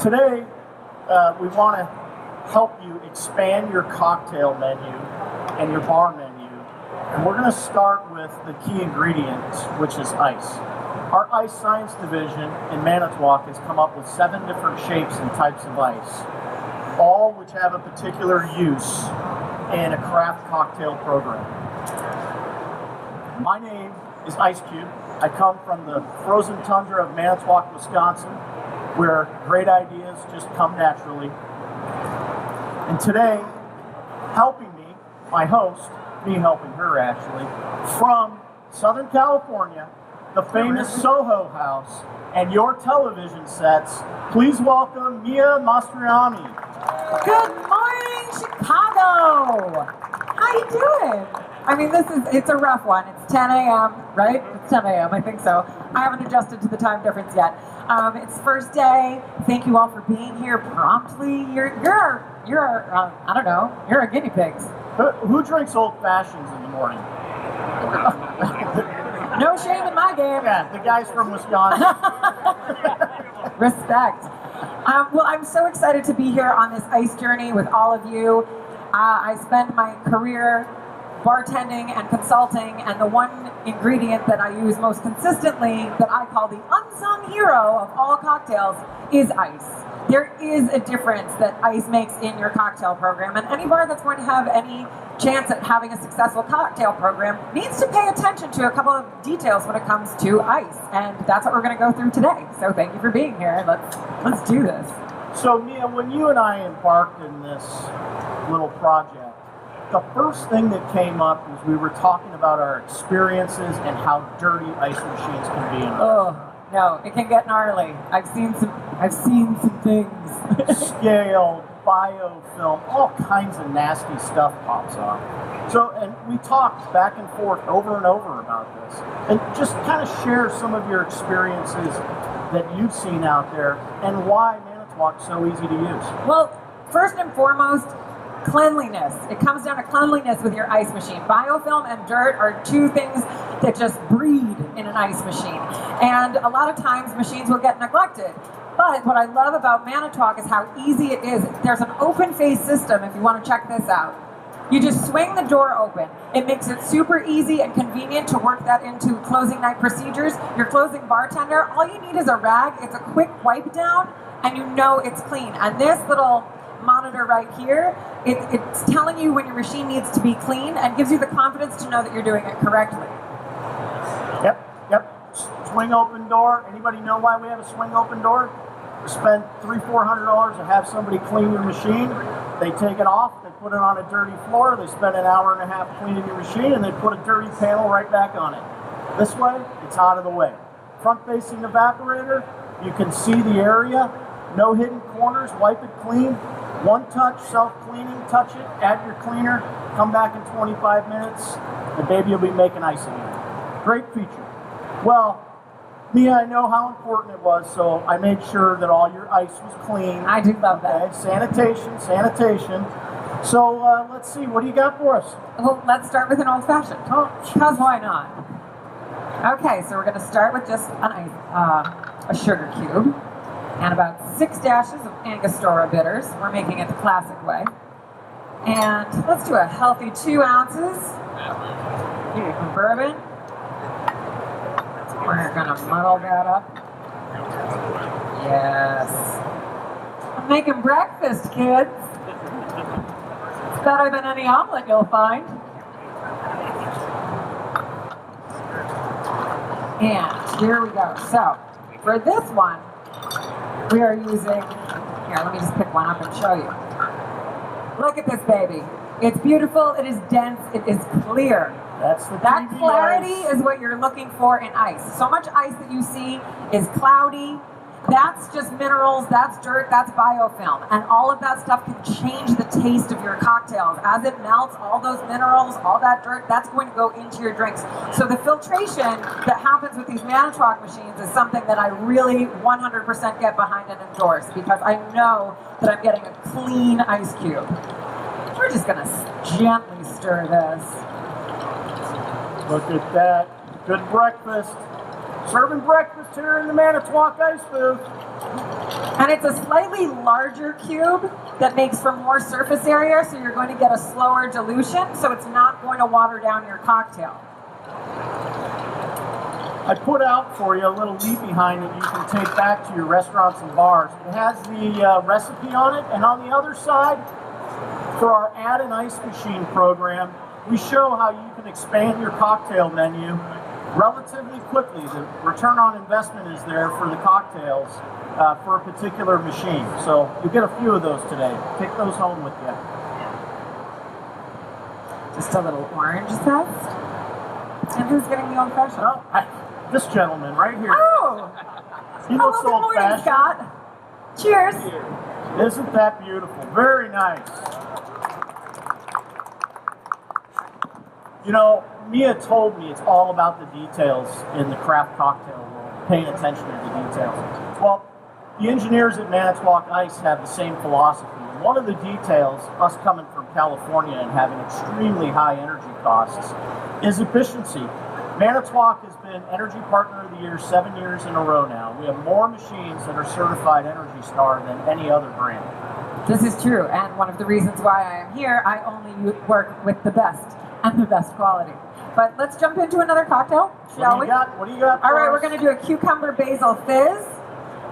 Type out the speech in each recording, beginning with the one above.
Today, we want to help you expand your cocktail menu and your bar menu. And we're going to start with the key ingredient, which is ice. Our ice science division in Manitowoc has come up with 7 different shapes and types of ice, all which have a particular use in a craft cocktail program. My name is Ice Cube. I come from the frozen tundra of Manitowoc, Wisconsin, where great ideas just come naturally. And today, helping me, my host, me helping her actually, from Southern California, the famous Soho House, and your television sets, please welcome Mia Mastroianni. Good morning, Chicago! How you doing? I mean, it's a rough one. It's 10 a.m., right? It's 10 a.m., I think so. I haven't adjusted to the time difference yet. It's first day. Thank you all for being here promptly. You're I don't know, you're our guinea pigs. Who drinks old fashions in the morning? No shame in my game. Yeah, the guys from Wisconsin. Respect. Well, I'm so excited to be here on this ice journey with all of you. I spend my career bartending and consulting, and the one ingredient that I use most consistently that I call the unsung hero of all cocktails is ice. There is a difference that ice makes in your cocktail program, and any bar that's going to have any chance at having a successful cocktail program needs to pay attention to a couple of details when it comes to ice, and that's what we're going to go through today. So thank you for being here. Let's do this. So Mia, when you and I embarked in this little project, the first thing that came up was we were talking about our experiences and how dirty ice machines can be in Oh no, it can get gnarly. I've seen some things. Scaled, biofilm, all kinds of nasty stuff pops up. So, and we talked back and forth over and over about this, and just kind of share some of your experiences that you've seen out there and why Manitowoc's so easy to use. Well, first and foremost, cleanliness. It comes down to cleanliness with your ice machine. Biofilm and dirt are two things that just breed in an ice machine. And a lot of times machines will get neglected. But what I love about Manitowoc is how easy it is. There's an open face system if you want to check this out. You just swing the door open. It makes it super easy and convenient to work that into closing night procedures. Your closing bartender, all you need is a rag. It's a quick wipe down and you know it's clean. And this little monitor right here, it's telling you when your machine needs to be clean and gives you the confidence to know that you're doing it correctly. Yep. Swing open door. Anybody know why we have a swing open door? You spend $300-400 to have somebody clean your machine. They take it off, they put it on a dirty floor, they spend an hour and a half cleaning your machine, and they put a dirty panel right back on it. This way, it's out of the way. Front-facing evaporator, you can see the area, no hidden corners, wipe it clean. One touch, self-cleaning, touch it, add your cleaner, come back in 25 minutes, the baby will be making ice again. Great feature. Well, Mia, I know how important it was, so I made sure that all your ice was clean. I do love that. Okay, sanitation. So let's see, what do you got for us? Well, let's start with an old-fashioned. Because why not? Okay, so we're going to start with just a sugar cube. And about 6 dashes of Angostura bitters. We're making it the classic way. And let's do a healthy 2 ounces of bourbon. We're gonna muddle that up. Yes. I'm making breakfast, kids. It's better than any omelet you'll find. And here we go. So, for this one, we are using, here, let me just pick one up and show you. Look at this baby. It's beautiful, it is dense, it is clear. That clarity is what you're looking for in ice. So much ice that you see is cloudy. That's just minerals, that's dirt, that's biofilm. And all of that stuff can change the taste of your cocktails. As it melts, all those minerals, all that dirt, that's going to go into your drinks. So the filtration that happens with these Manitowoc machines is something that I really 100% get behind and endorse, because I know that I'm getting a clean ice cube. We're just gonna gently stir this. Look at that. Good breakfast. Serving breakfast here in the Manitowoc Ice Booth. And it's a slightly larger cube that makes for more surface area, so you're going to get a slower dilution, so it's not going to water down your cocktail. I put out for you a little leaf behind that you can take back to your restaurants and bars. It has the recipe on it, and on the other side, for our Add an Ice Machine program, we show how you can expand your cocktail menu relatively quickly. The return on investment is there for the cocktails for a particular machine. So you get a few of those today. Take those home with you. Just a little orange zest. And who's getting the old fashioned? Oh, this gentleman right here. Oh! He looks Good morning, old-fashioned. Scott. Cheers. Isn't that beautiful? Very nice. You know, Mia told me it's all about the details in the craft cocktail world, paying attention to the details. Well, the engineers at Manitowoc Ice have the same philosophy. One of the details, us coming from California and having extremely high energy costs, is efficiency. Manitowoc has been Energy Partner of the Year 7 years in a row now. We have more machines that are certified Energy Star than any other brand. This is true, and one of the reasons why I am here, I only work with the best and the best quality. But let's jump into another cocktail, shall we? What do you got? All right, we're going to do a cucumber basil fizz.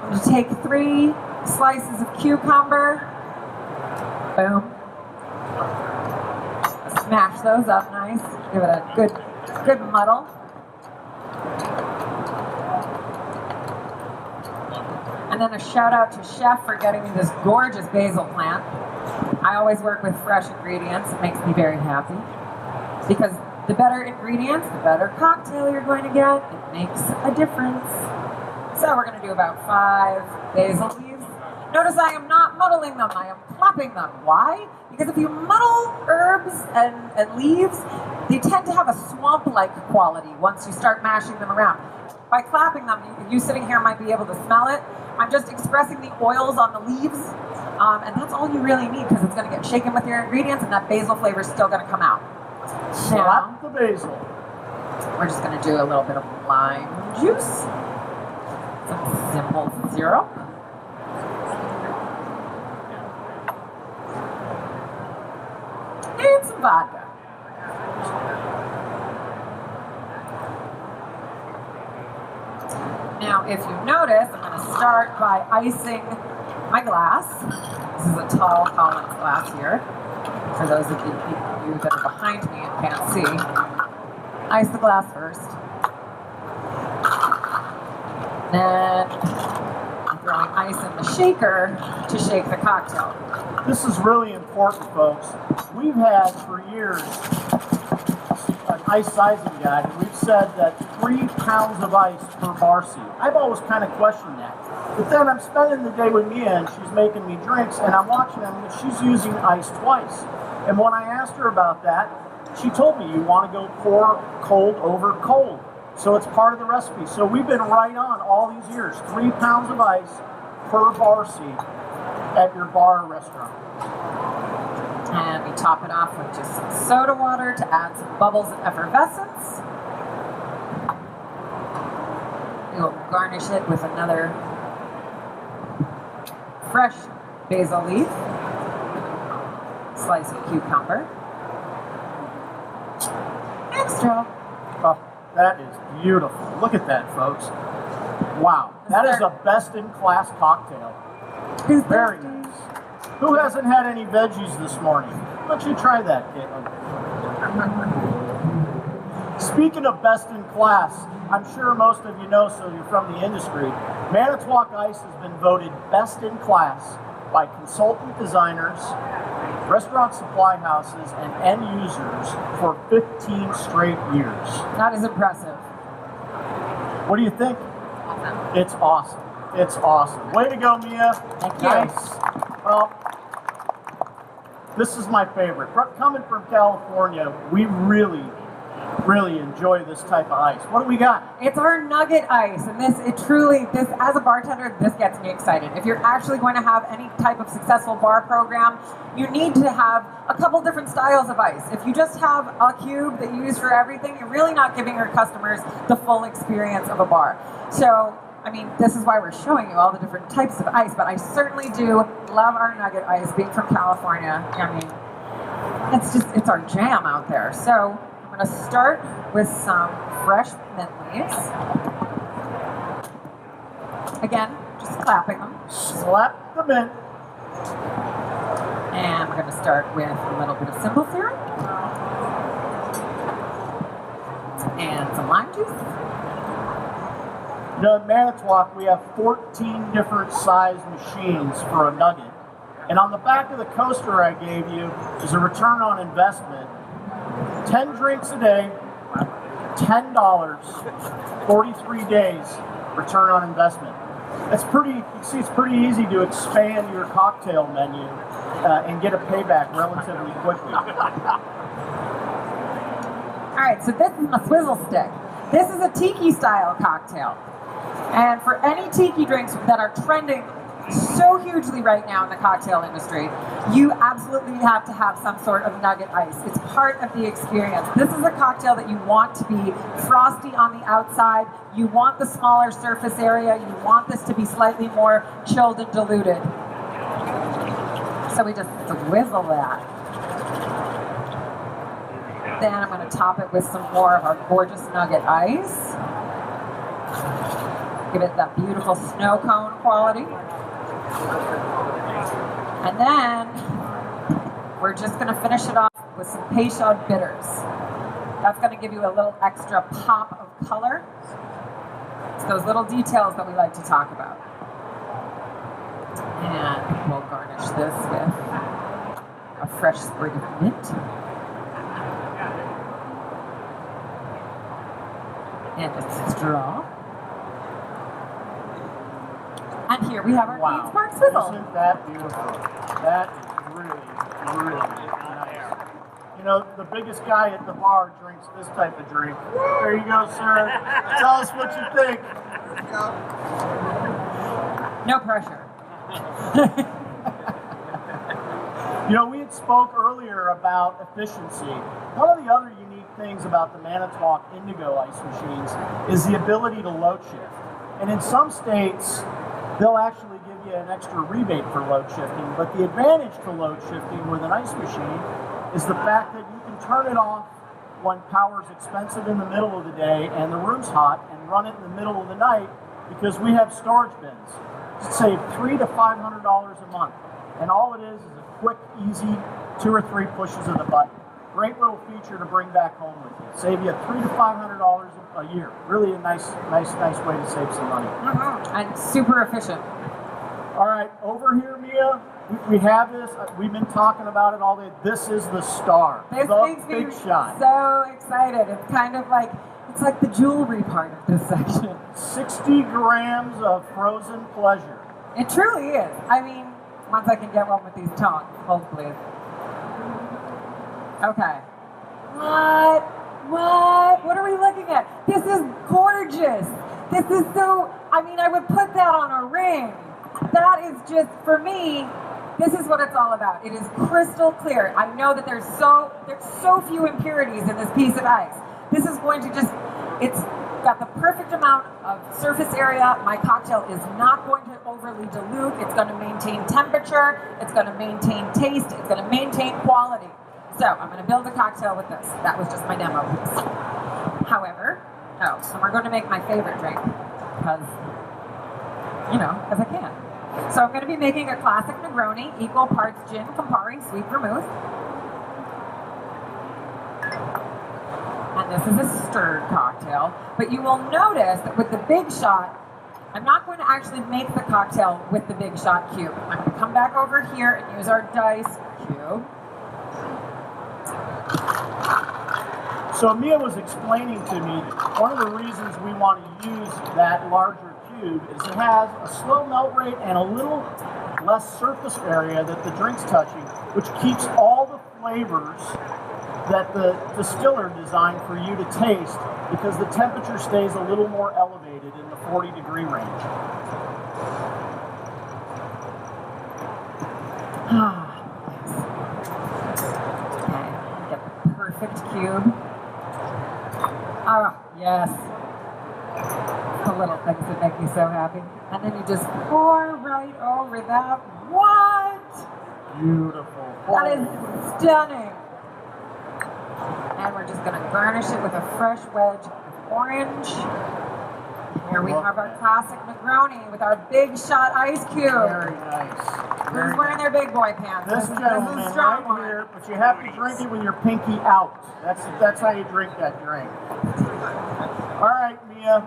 I'm going to take 3 slices of cucumber. Boom. Smash those up nice. Give it a good muddle. And then a shout out to Chef for getting me this gorgeous basil plant. I always work with fresh ingredients. It makes me very happy. Because the better ingredients, the better cocktail you're going to get. It makes a difference. So we're going to do about 5 basil leaves. Notice I am not muddling them, I am clapping them. Why? Because if you muddle herbs and leaves, they tend to have a swamp-like quality once you start mashing them around. By clapping them, you sitting here might be able to smell it. I'm just expressing the oils on the leaves, and that's all you really need because it's going to get shaken with your ingredients and that basil flavor is still going to come out. Slap the basil. We're just going to do a little bit of lime juice, some simple syrup, and some vodka. Now, if you notice, I'm going to start by icing my glass. This is a tall Collins glass here. For those of you that are behind me and can't see, ice the glass first. Then I'm throwing ice in the shaker to shake the cocktail. This is really important, folks. We've had for years an ice sizing guide, and we've said that 3 pounds of ice per bar seat. I've always kind of questioned that. But then I'm spending the day with Mia, and she's making me drinks, and I'm watching them, and she's using ice twice. And when I asked her about that, she told me you want to go pour cold over cold. So it's part of the recipe. So we've been right on all these years. 3 pounds of ice per bar seat at your bar or restaurant. And we top it off with just some soda water to add some bubbles and effervescence. We'll garnish it with another fresh basil leaf, slice of cucumber, and straw. Oh, that is beautiful. Look at that, folks. Wow. That is a best-in-class cocktail. Who's Very thirsty? nice. Who hasn't had any veggies this morning? Why don't you try that, Caitlin? Speaking of best in class, I'm sure most of you know, so you're from the industry, Manitowoc Ice has been voted best in class by consultant designers, restaurant supply houses, and end users for 15 straight years. That is impressive. What do you think? It's awesome. It's awesome. Way to go, Mia. Thank you. Nice. Well, this is my favorite. Coming from California, we really enjoy this type of ice. What do we got? It's our nugget ice, and this as a bartender, this gets me excited. If you're actually going to have any type of successful bar program, you need to have a couple different styles of ice. If you just have a cube that you use for everything, you're really not giving your customers the full experience of a bar. So I mean, this is why we're showing you all the different types of ice, but I certainly do love our nugget ice. Being from California, I mean, it's our jam out there. So I'm going to start with some fresh mint leaves. Again, just clapping them. Slap the mint. And we're going to start with a little bit of simple syrup. And some lime juice. You know, at Manitowoc, we have 14 different size machines for a nugget. And on the back of the coaster I gave you is a return on investment. 10 drinks a day, $10, 43 days return on investment. It's pretty, you can see it's pretty easy to expand your cocktail menu and get a payback relatively quickly. All right, so this is a swizzle stick. This is a tiki style cocktail. And for any tiki drinks that are trending so hugely right now in the cocktail industry, you absolutely have to have some sort of nugget ice. It's part of the experience. This is a cocktail that you want to be frosty on the outside. You want the smaller surface area. You want this to be slightly more chilled and diluted. So we just swizzle that. Then I'm going to top it with some more of our gorgeous nugget ice. Give it that beautiful snow cone quality. And then we're just going to finish it off with some Peychaud bitters. That's going to give you a little extra pop of color. It's those little details that we like to talk about. And we'll garnish this with a fresh sprig of mint. And a straw. And here we have our Queen's Park Swizzle. Isn't that beautiful? That is really, really nice. You know, the biggest guy at the bar drinks this type of drink. There you go, sir. Tell us what you think. No pressure. You know, we had spoke earlier about efficiency. One of the other unique things about the Manitowoc Indigo ice machines is the ability to load shift. And in some states, they'll actually give you an extra rebate for load shifting. But the advantage to load shifting with an ice machine is the fact that you can turn it off when power's expensive in the middle of the day and the room's hot, and run it in the middle of the night because we have storage bins. Save $300 to $500 a month. And all it is a quick, easy 2 or 3 pushes of the button. Great little feature to bring back home with you. Save you $300 to $500 a year. Really a nice way to save some money. And super efficient. All right, over here, Mia, we have this. We've been talking about it all day. This is the star. This the makes me big shot. so excited. It's kind of like, it's like the jewelry part of this section. 60 grams of frozen pleasure. It truly is. I mean, once I can get one with these tongs, hold please. Okay. What are we looking at? This is gorgeous. This is so, I mean, I would put that on a ring. That is just, for me, this is what it's all about. It is crystal clear. I know that there's so few impurities in this piece of ice. This is going to just, it's got the perfect amount of surface area. My cocktail is not going to overly dilute. It's going to maintain temperature. It's going to maintain taste. It's going to maintain quality. So I'm going to build a cocktail with this. That was just my demo piece. However, and we're going to make my favorite drink because I can. So I'm going to be making a classic Negroni, equal parts gin, Campari, sweet vermouth. And this is a stirred cocktail. But you will notice that with the Big Shot, I'm not going to actually make the cocktail with the Big Shot cube. I'm going to come back over here and use our dice cube. So Mia was explaining to me that one of the reasons we want to use that larger cube is it has a slow melt rate and a little less surface area that the drink's touching, which keeps all the flavors that the distiller designed for you to taste, because the temperature stays a little more elevated in the 40-degree range. Okay, get the perfect cube. Ah, yes. the little things that make me so happy. And then you just pour right over that. What? Beautiful. That is stunning. And we're just going to garnish it with a fresh wedge of orange. Here we have our classic Negroni with our big shot ice cube. Very nice. Who's wearing their big boy pants? This is gentleman a strong right one. here, but you have to drink it with your pinky out. That's how you drink that drink. All right, Mia.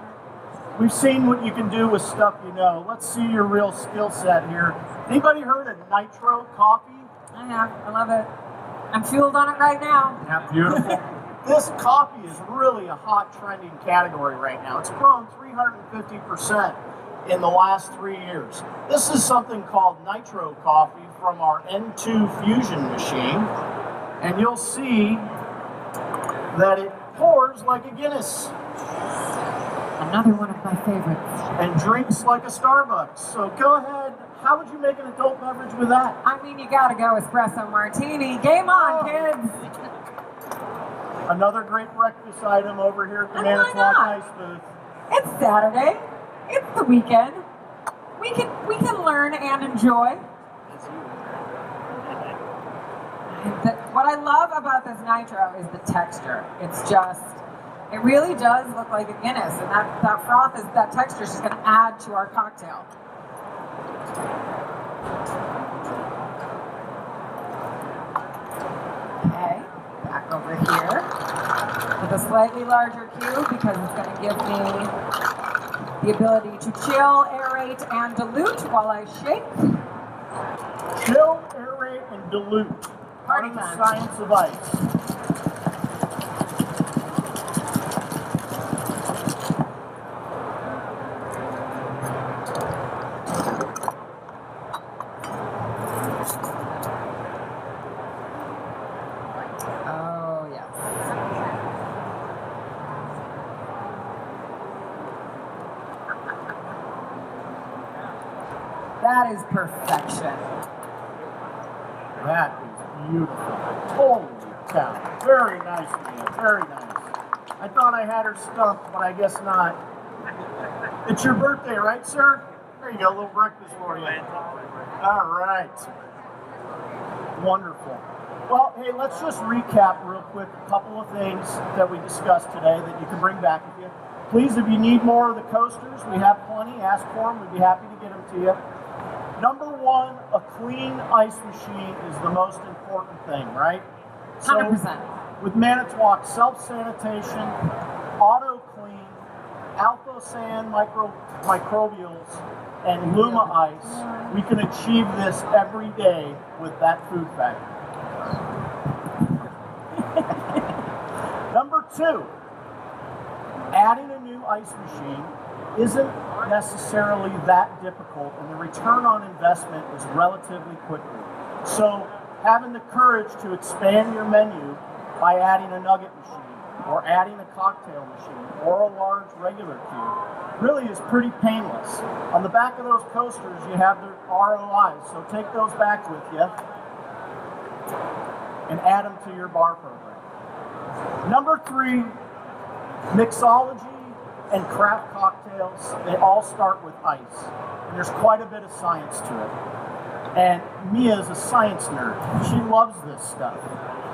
We've seen what you can do with stuff you know. Let's see your real skill set here. Anybody heard of Nitro Coffee? I have. I love it. I'm fueled on it right now. Yeah, beautiful. This coffee is really a hot trending category right now. It's grown 350% in the last 3 years. This is something called Nitro Coffee from our N2 Fusion machine. And you'll see that it pours like a Guinness Another one of my favorites. and drinks like a Starbucks. So go ahead. How would you make an adult beverage with that? I mean, you gotta go espresso martini. Game on, kids! Another great breakfast item over here at the And why Manitowoc not? Ice booth. It's Saturday. It's the weekend. We can learn and enjoy. What I love about this Nitro is the texture. It's just, it really does look like a Guinness, and that froth is, that texture is just going to add to our cocktail. Okay, back over here with a slightly larger cube because it's going to give me the ability to chill, aerate, and dilute while I shake. Chill, aerate, and dilute. Part of the Party time. science of ice. Oh, yes. That is perfection. That is beautiful. Holy cow. Very nice, Mia. Very nice. I thought I had her stumped, but I guess not. It's your birthday, right, sir? There you go, a little breakfast for you. All right. Wonderful. Well, hey, let's just recap real quick a couple of things that we discussed today that you can bring back with you. Please, if you need more of the coasters, we have plenty. Ask for them. We'd be happy to get them to you. Number one, a clean ice machine is the most important thing, right? 100%. With Manitowoc self-sanitation, auto clean, Alpha San microbials, and Luma ice, we can achieve this every day with that food factory. Number two, adding a new ice machine isn't necessarily that difficult, and the return on investment is relatively quickly. So having the courage to expand your menu by adding a nugget machine or adding a cocktail machine or a large regular cube really is pretty painless. On the back of those coasters you have the ROIs, so take those back with you and add them to your bar program. Number three, mixology and craft cocktails, they all start with ice. And there's quite a bit of science to it. And Mia is a science nerd. She loves this stuff.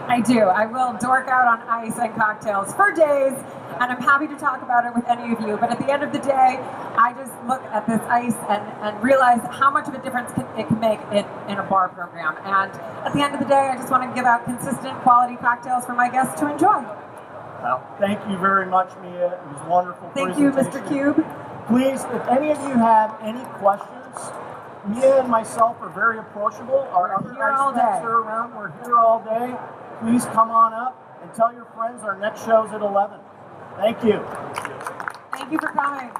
I do. I will dork out on ice and cocktails for days, and I'm happy to talk about it with any of you. But at the end of the day, I just look at this ice and realize how much of a difference it can make in a bar program. And at the end of the day, I just want to give out consistent quality cocktails for my guests to enjoy. Well, thank you very much, Mia. It was wonderful. Thank you, Mr. Cube. Please, if any of you have any questions, Mia and myself are very approachable. Our other here all ice techs day. are around. We're here all day. Please come on up and tell your friends our next show's at 11. Thank you. Thank you for coming.